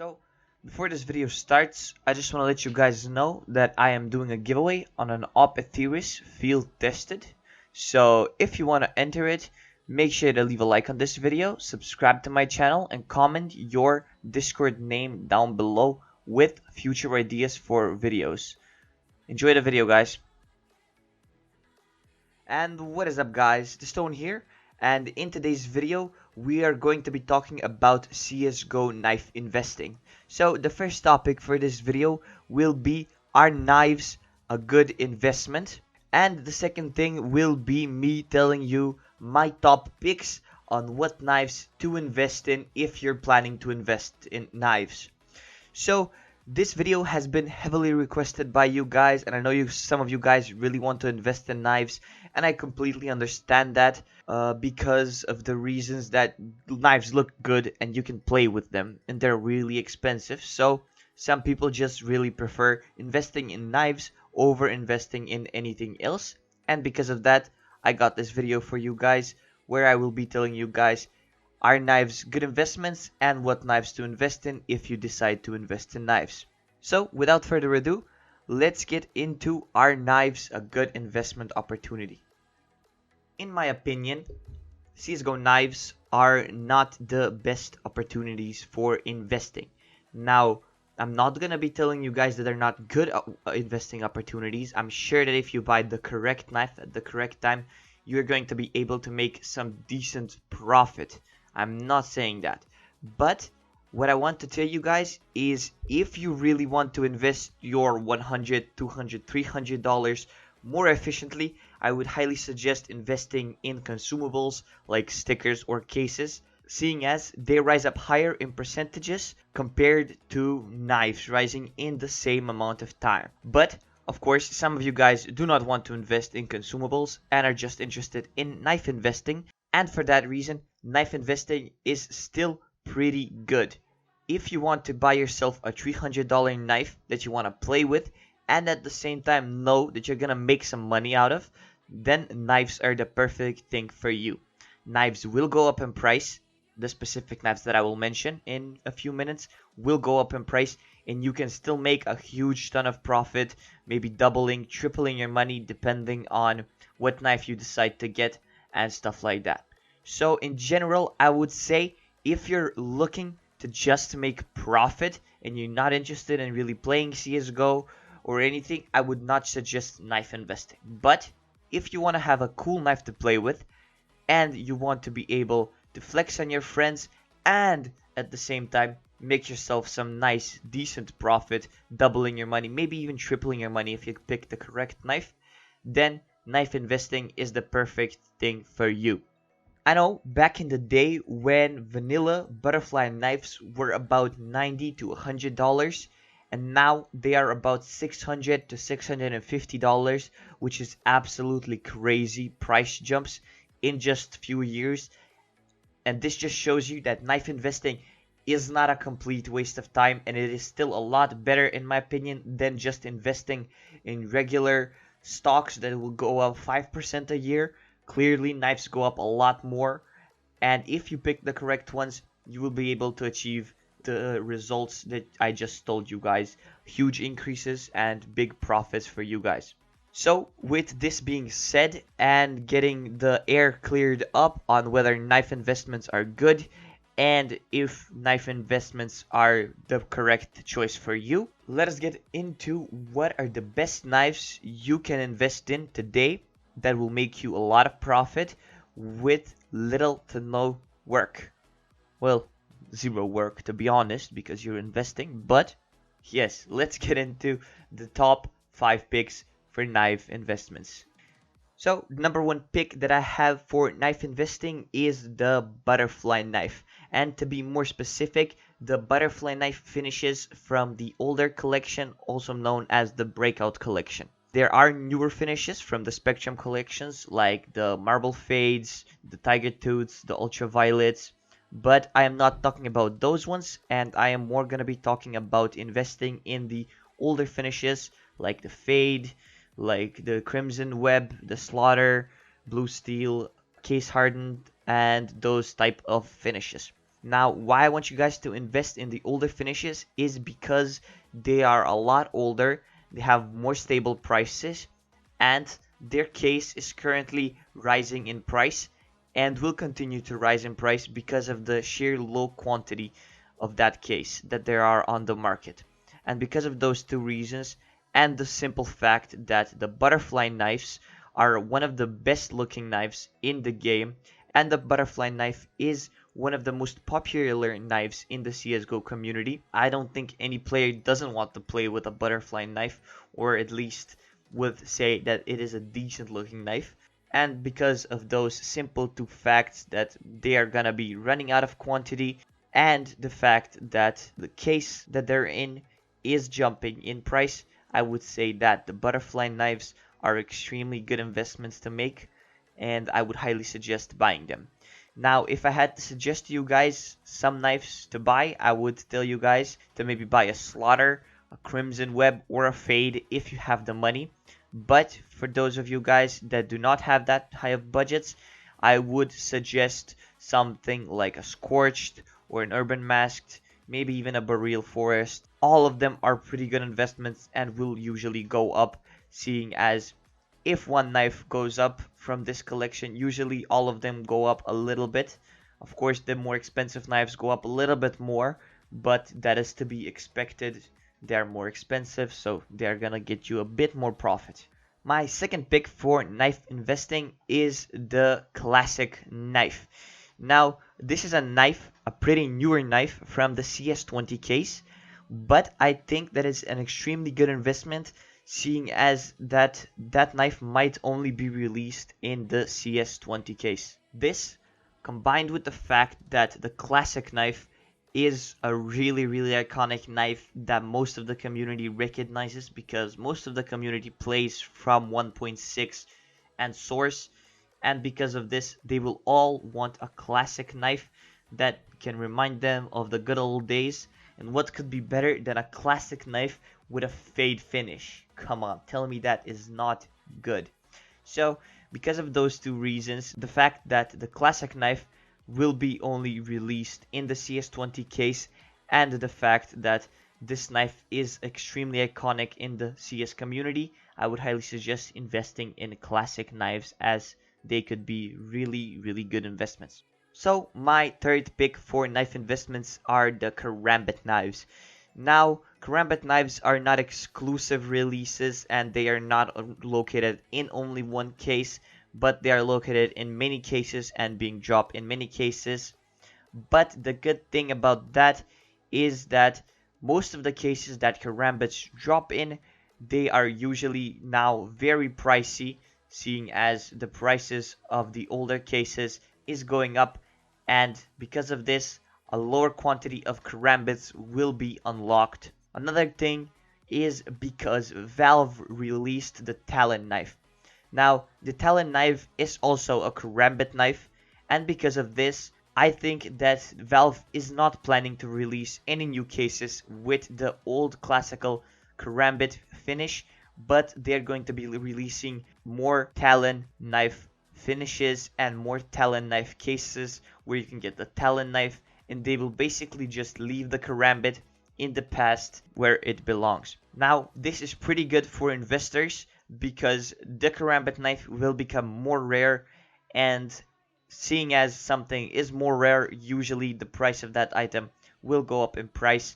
So, before this video starts, I just want to let you guys know that I am doing a giveaway on an Op Ethereus field tested. So, if you want to enter it, make sure to leave a like on this video, subscribe to my channel, and comment your Discord name down below with future ideas for videos. Enjoy the video, guys. And what is up, guys? The Stone here, and in today's video we are going to be talking about CSGO knife investing. So the first topic for this video will be, are knives a good investment? And the second thing will be me telling you my top picks on what knives to invest in if you're planning to invest in knives. So this video has been heavily requested by you guys, and I know some of you guys really want to invest in knives, and I completely understand that because of the reasons that knives look good and you can play with them, and they're really expensive. So some people just really prefer investing in knives over investing in anything else, and because of that I got this video for you guys where I will be telling you guys, are knives good investments and what knives to invest in if you decide to invest in knives. So without further ado, let's get into, are knives a good investment opportunity? In my opinion, CSGO knives are not the best opportunities for investing. Now, I'm not going to be telling you guys that they're not good investing opportunities. I'm sure that if you buy the correct knife at the correct time, you're going to be able to make some decent profit. I'm not saying that, but what I want to tell you guys is, if you really want to invest your $100, $200, $300 more efficiently, I would highly suggest investing in consumables like stickers or cases, seeing as they rise up higher in percentages compared to knives rising in the same amount of time. But of course, some of you guys do not want to invest in consumables and are just interested in knife investing, and for that reason, knife investing is still pretty good. If you want to buy yourself a $300 knife that you want to play with and at the same time know that you're gonna make some money out of, then knives are the perfect thing for you. Knives will go up in price. The specific knives that I will mention in a few minutes will go up in price, and you can still make a huge ton of profit, maybe doubling, tripling your money depending on what knife you decide to get and stuff like that. So in general, I would say, if you're looking to just make profit and you're not interested in really playing CSGO or anything, I would not suggest knife investing. But if you want to have a cool knife to play with and you want to be able to flex on your friends and at the same time make yourself some nice decent profit, doubling your money, maybe even tripling your money if you pick the correct knife, then knife investing is the perfect thing for you. I know back in the day when vanilla butterfly knives were about $90 to $100, and now they are about $600 to $650, which is absolutely crazy price jumps in just a few years. And this just shows you that knife investing is not a complete waste of time, and it is still a lot better, in my opinion, than just investing in regular stocks that will go up 5% a year. Clearly, knives go up a lot more, and if you pick the correct ones, you will be able to achieve the results that I just told you guys. Huge increases and big profits for you guys. So with this being said, and getting the air cleared up on whether knife investments are good and if knife investments are the correct choice for you, let us get into what are the best knives you can invest in today that will make you a lot of profit with little to no work. Well, zero work to be honest, because you're investing, but yes, let's get into the top 5 picks for knife investments. So number one pick that I have for knife investing is the butterfly knife, and to be more specific, the butterfly knife finishes from the older collection, also known as the breakout collection. There are newer finishes from the Spectrum collections like the marble fades, the tiger tooths, the ultraviolets, but I am not talking about those ones, and I am more gonna be talking about investing in the older finishes like the fade, like the crimson web, the slaughter, blue steel, case hardened, and those type of finishes. Now, why I want you guys to invest in the older finishes is because they are a lot older, they have more stable prices, and their case is currently rising in price and will continue to rise in price because of the sheer low quantity of that case that there are on the market. And because of those two reasons, and the simple fact that the butterfly knives are one of the best looking knives in the game, and the butterfly knife is one of the most popular knives in the CSGO community. I don't think any player doesn't want to play with a butterfly knife, or at least would say that it is a decent looking knife. And because of those simple two facts that they are gonna be running out of quantity, and the fact that the case that they're in is jumping in price, I would say that the butterfly knives are extremely good investments to make, and I would highly suggest buying them. Now, if I had to suggest to you guys some knives to buy, I would tell you guys to maybe buy a Slaughter, a Crimson Web, or a Fade if you have the money. But for those of you guys that do not have that high of budgets, I would suggest something like a Scorched or an Urban Masked, maybe even a Boreal Forest. All of them are pretty good investments and will usually go up, seeing as if one knife goes up from this collection, usually all of them go up a little bit. Of course, the more expensive knives go up a little bit more, but that is to be expected. They're more expensive, so they're gonna get you a bit more profit. My second pick for knife investing is the classic knife. Now, this is a knife, a pretty newer knife from the CS20 case, but I think that is an extremely good investment, seeing as that knife might only be released in the CS20 case. This, combined with the fact that the classic knife is a really iconic knife that most of the community recognizes, because most of the community plays from 1.6 and Source, and because of this they will all want a classic knife that can remind them of the good old days. And what could be better than a classic knife with a fade finish? Come on, tell me that is not good. So because of those two reasons, the fact that the classic knife will be only released in the CS20 case, and the fact that this knife is extremely iconic in the CS community, I would highly suggest investing in classic knives, as they could be really good investments. So my third pick for knife investments are the Karambit Knives. Now, Karambit Knives are not exclusive releases, and they are not located in only one case, but they are located in many cases and being dropped in many cases. But the good thing about that is that most of the cases that Karambits drop in, they are usually now very pricey, seeing as the prices of the older cases is going up, and because of this, a lower quantity of Karambits will be unlocked. Another thing is because Valve released the Talon Knife. Now, the Talon Knife is also a Karambit knife, and because of this, I think that Valve is not planning to release any new cases with the old classical Karambit finish, but they're going to be releasing more Talon Knife finishes and more Talon Knife cases where you can get the Talon Knife, and they will basically just leave the Karambit in the past where it belongs. Now, this is pretty good for investors, because the Karambit knife will become more rare, and seeing as something is more rare, usually the price of that item will go up in price,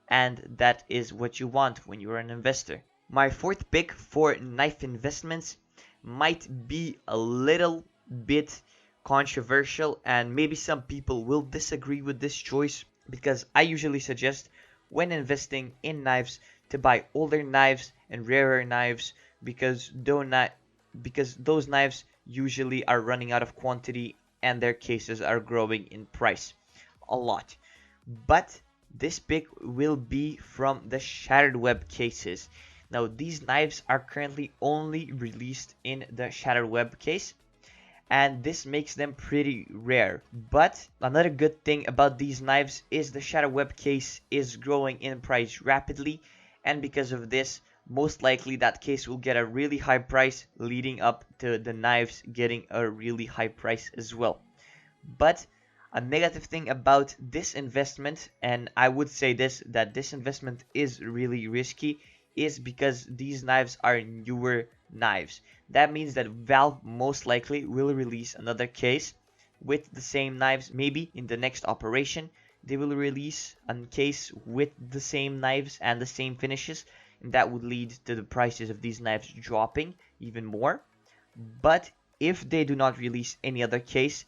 and that is what you want when you're an investor. My fourth pick for knife investments might be a little bit controversial, and maybe some people will disagree with this choice, because I usually suggest when investing in knives to buy older knives and rarer knives, because those knives usually are running out of quantity and their cases are growing in price a lot. But this pick will be from the Shattered Web cases. Now, these knives are currently only released in the Shattered Web case, and this makes them pretty rare. But another good thing about these knives is the Shattered Web case is growing in price rapidly, and because of this, most likely that case will get a really high price, leading up to the knives getting a really high price as well. But A negative thing about this investment, and I would say this, that this investment is really risky, is because these knives are newer knives. That means that Valve most likely will release another case with the same knives. Maybe in the next operation they will release a case with the same knives and the same finishes, and that would lead to the prices of these knives dropping even more. But if they do not release any other case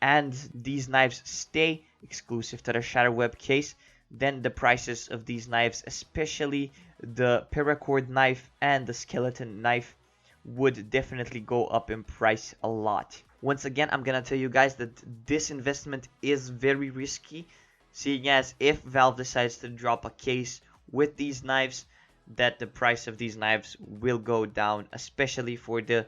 and these knives stay exclusive to the Shadowweb case, then the prices of these knives, especially the paracord knife and the skeleton knife, would definitely go up in price a lot. Once again, I'm gonna tell you guys that this investment is very risky, seeing as if Valve decides to drop a case with these knives, that the price of these knives will go down, especially for the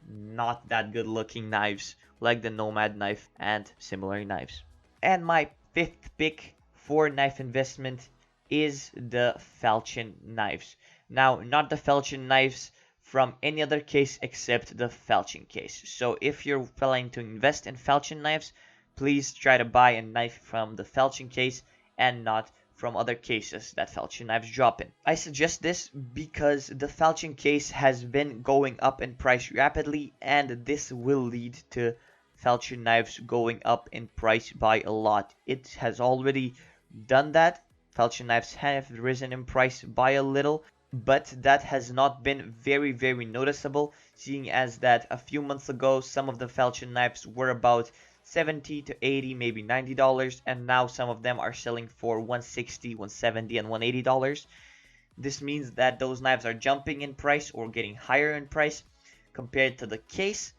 not that good looking knives like the Nomad knife and similar knives. And my fifth pick for knife investment is the Falchion Knives. Now, not the Falchion Knives from any other case except the Falchion case. So if you're planning to invest in Falchion Knives, please try to buy a knife from the Falchion case and not from other cases that Falchion Knives drop in. I suggest this because the Falchion case has been going up in price rapidly, and this will lead to Falchion Knives going up in price by a lot. It has already done that. Falchion Knives have risen in price by a little, but that has not been very noticeable, seeing as that a few months ago some of the Falchion Knives were about $70 to $80, maybe $90, and now some of them are selling for $160, $170, and $180. This means that those knives are jumping in price or getting higher in price compared to the case,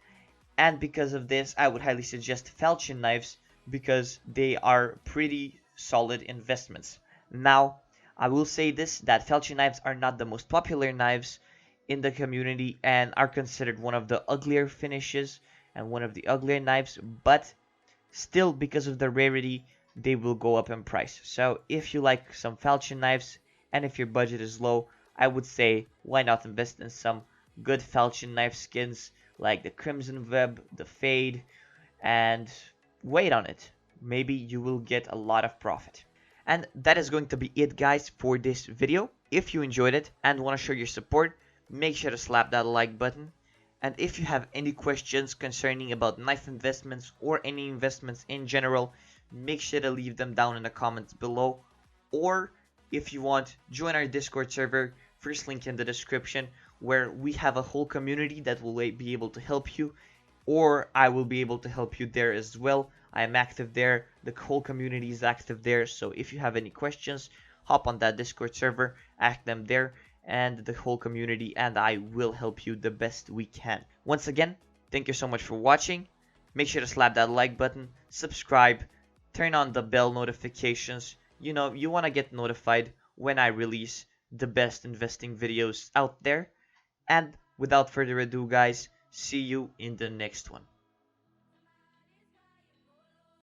and because of this I would highly suggest Falchion Knives because they are pretty solid investments. Now, I will say this, that Falchion Knives are not the most popular knives in the community and are considered one of the uglier finishes and one of the uglier knives, but still, because of the rarity, they will go up in price. So if you like some Falchion Knives and if your budget is low, I would say why not invest in some good Falchion Knife skins like the Crimson Web, the Fade, and wait on it. Maybe you will get a lot of profit. And that is going to be it, guys, for this video. If you enjoyed it and want to show your support, make sure to slap that like button. And if you have any questions concerning about knife investments or any investments in general, make sure to leave them down in the comments below. Or if you want, join our Discord server, first link in the description, where we have a whole community that will be able to help you, or I will be able to help you there as well. I am active there, the whole community is active there, so if you have any questions, hop on that Discord server, ask them there, and the whole community, and I will help you the best we can. Once again, thank you so much for watching. Make sure to slap that like button, subscribe, turn on the bell notifications. You know, you want to get notified when I release the best investing videos out there. And without further ado, guys, see you in the next one.